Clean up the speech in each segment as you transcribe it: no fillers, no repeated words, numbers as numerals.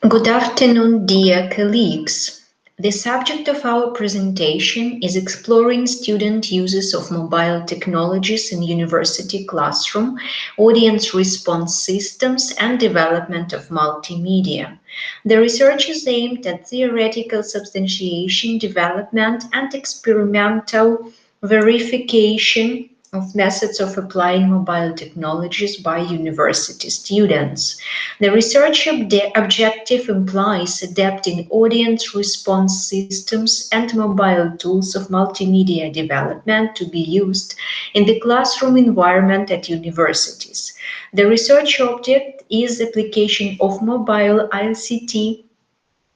Good afternoon, dear colleagues. The subject of our presentation is exploring student uses of mobile technologies in university classroom, audience response systems, and development of multimedia. The research is aimed at theoretical substantiation, development, and experimental verification of methods of applying mobile technologies by university students. The research objective implies adapting audience response systems and mobile tools of multimedia development to be used in the classroom environment at universities. The research object is application of mobile ICT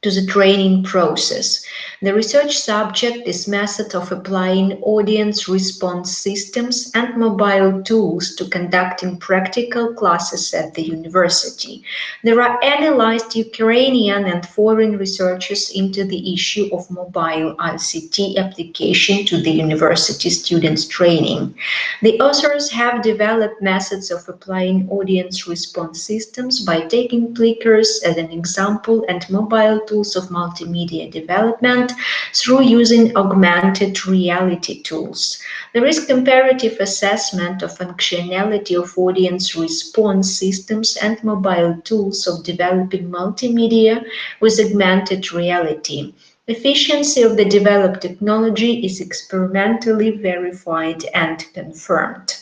to the training process. The research subject is method of applying audience response systems and mobile tools to conducting practical classes at the university. There are analyzed Ukrainian and foreign researchers into the issue of mobile ICT application to the university students' training. The authors have developed methods of applying audience response systems by taking clickers as an example and mobile tools of multimedia development through using augmented reality tools. There is comparative assessment of functionality of audience response systems and mobile tools of developing multimedia with augmented reality. Efficiency of the developed technology is experimentally verified and confirmed.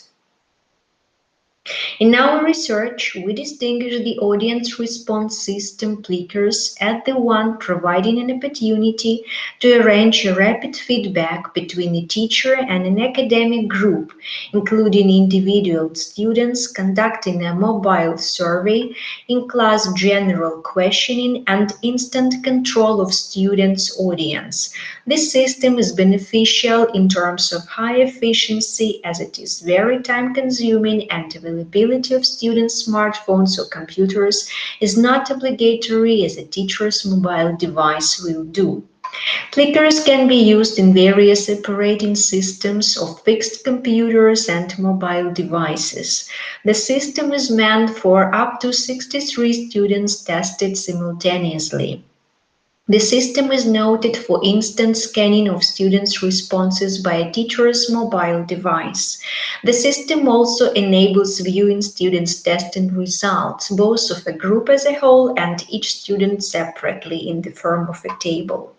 In our research, we distinguish the audience response system clickers as the one providing an opportunity to arrange a rapid feedback between a teacher and an academic group, including individual students conducting a mobile survey, in-class general questioning, and instant control of students' audience. This system is beneficial in terms of high efficiency as it is very time-consuming and availability of students' smartphones or computers is not obligatory as a teacher's mobile device will do. Clickers can be used in various operating systems of fixed computers and mobile devices. The system is meant for up to 63 students tested simultaneously. The system is noted for instant scanning of students' responses by a teacher's mobile device. The system also enables viewing students' testing results, both of a group as a whole and each student separately in the form of a table.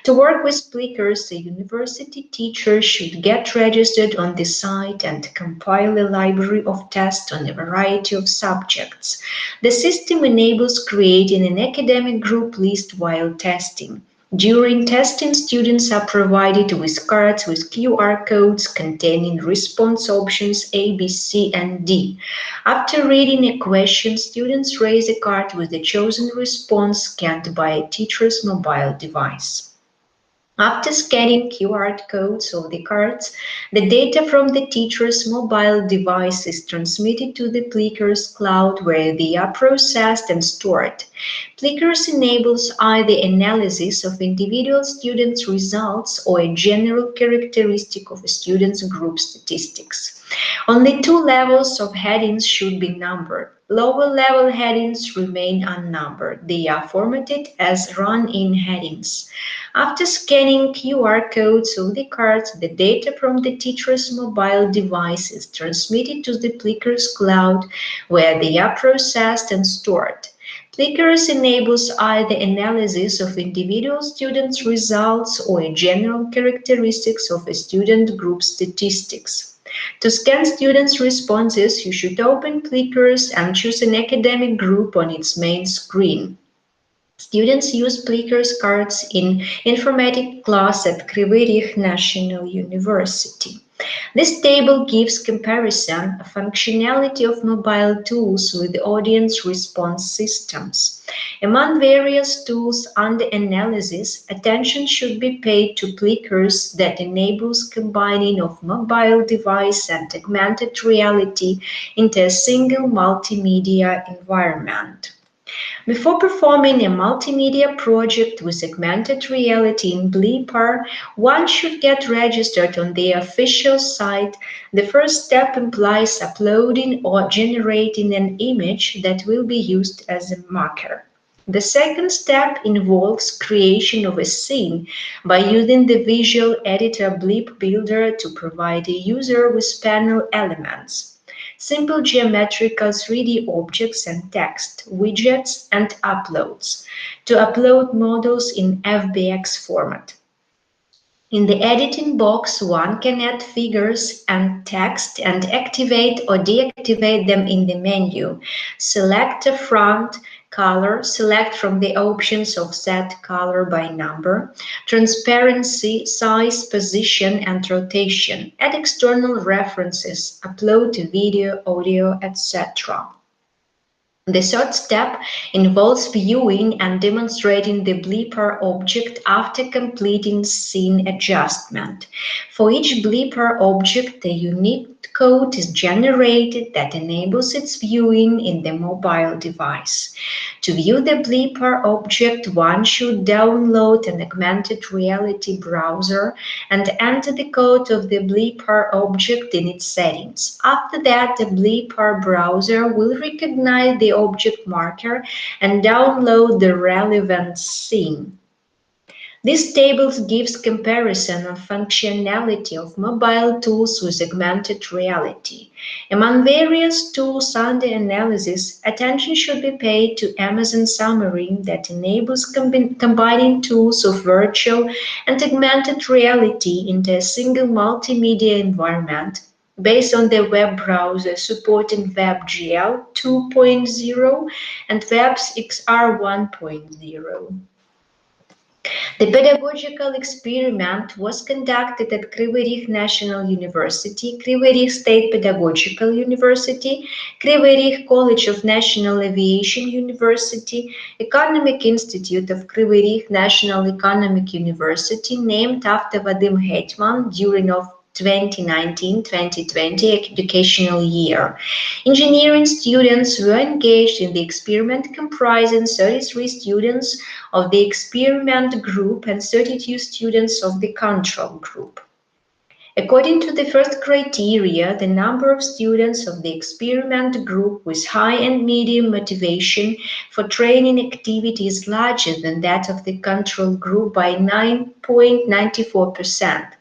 To work with clickers, a university teacher should get registered on the site and compile a library of tests on a variety of subjects. The system enables creating an academic group list while testing. During testing, students are provided with cards with QR codes containing response options A, B, C, and D. After reading a question, students raise a card with the chosen response scanned by a teacher's mobile device. After scanning QR codes of the cards, the data from the teacher's mobile device is transmitted to the Plickers cloud where they are processed and stored. Plickers enables either analysis of individual students' results or a general characteristic of a student's group statistics. Only two levels of headings should be numbered. Lower level headings remain unnumbered. They are formatted as run-in headings. After scanning QR codes of the cards, the data from the teacher's mobile device is transmitted to the Plickers cloud where they are processed and stored. Plickers enables either analysis of individual students' results or a general characteristics of a student group statistics. To scan students' responses, you should open Plickers and choose an academic group on its main screen. Students use Plickers cards in informatics class at Kryvyi Rih National University. This table gives comparison of functionality of mobile tools with audience response systems. Among various tools under analysis, attention should be paid to Plickers that enables combining of mobile device and augmented reality into a single multimedia environment. Before performing a multimedia project with augmented reality in Blipar, one should get registered on the official site. The first step implies uploading or generating an image that will be used as a marker. The second step involves creation of a scene by using the visual editor Blip Builder to provide a user with panel elements, simple geometrical 3D objects and text, widgets, and uploads, to upload models in FBX format. In the editing box, one can add figures and text and activate or deactivate them in the menu. Select a front color, select from the options of set color by number, transparency, size, position, and rotation. Add external references, upload video, audio, etc. The third step involves viewing and demonstrating the blipper object after completing scene adjustment. For each blipper object, a unique code is generated that enables its viewing in the mobile device. To view the blipper object, one should download an augmented reality browser and enter the code of the blipper object in its settings. After that, the blipper browser will recognize the object marker and download the relevant scene. This table gives comparison of functionality of mobile tools with augmented reality. Among various tools under analysis, attention should be paid to Amazon Xamarin that enables combining tools of virtual and augmented reality into a single multimedia environment based on the web browser supporting WebGL 2.0 and WebXR 1.0. The pedagogical experiment was conducted at Kryvyi Rih National University, Kryvyi Rih State Pedagogical University, Kryvyi Rih College of National Aviation University, Economic Institute of Kryvyi Rih National Economic University, named after Vadim Hetman during of 2019-2020 educational year. Engineering students were engaged in the experiment, comprising 33 students of the experiment group and 32 students of the control group. According to the first criteria, the number of students of the experiment group with high and medium motivation for training activity is larger than that of the control group by 9.94%.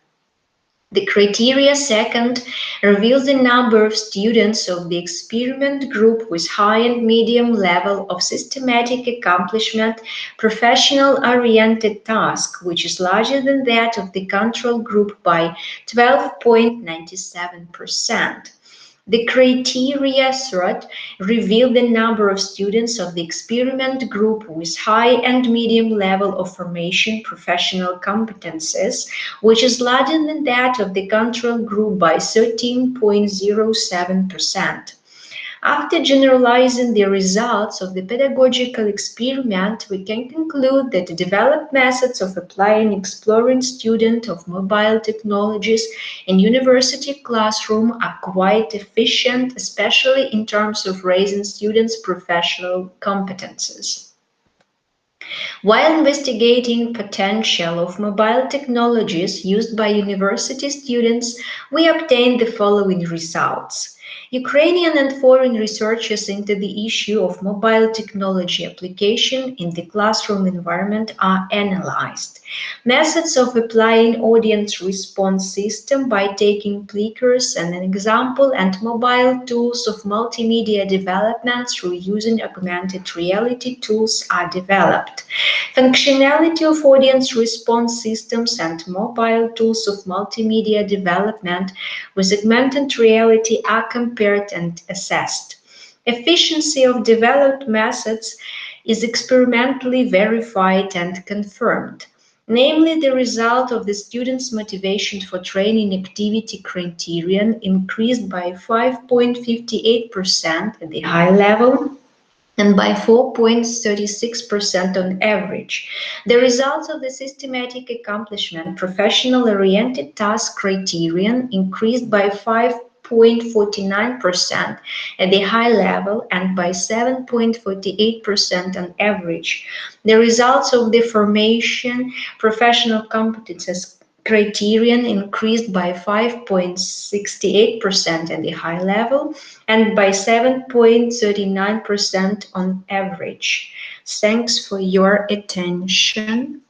The criteria second reveals the number of students of the experiment group with high and medium level of systematic accomplishment, professional-oriented task, which is larger than that of the control group by 12.97%. The criteria third reveal the number of students of the experiment group with high and medium level of formation professional competences, which is larger than that of the control group by 13.07%. After generalizing the results of the pedagogical experiment, we can conclude that the developed methods of applying exploring student of mobile technologies in university classroom are quite efficient, especially in terms of raising students' professional competences. While investigating potential of mobile technologies used by university students, we obtained the following results. Ukrainian and foreign researchers into the issue of mobile technology application in the classroom environment are analyzed. Methods of applying audience response system by taking clickers and an example and mobile tools of multimedia development through using augmented reality tools are developed. Functionality of audience response systems and mobile tools of multimedia development with augmented reality are compared and assessed. Efficiency of developed methods is experimentally verified and confirmed. Namely, the result of the students' motivation for training activity criterion increased by 5.58% at the high level and by 4.36% on average. The results of the systematic accomplishment professional-oriented task criterion increased by 5.49% at the high level and by 7.48% on average. The results of the formation professional competences criterion increased by 5.68% at the high level and by 7.39% on average. Thanks for your attention.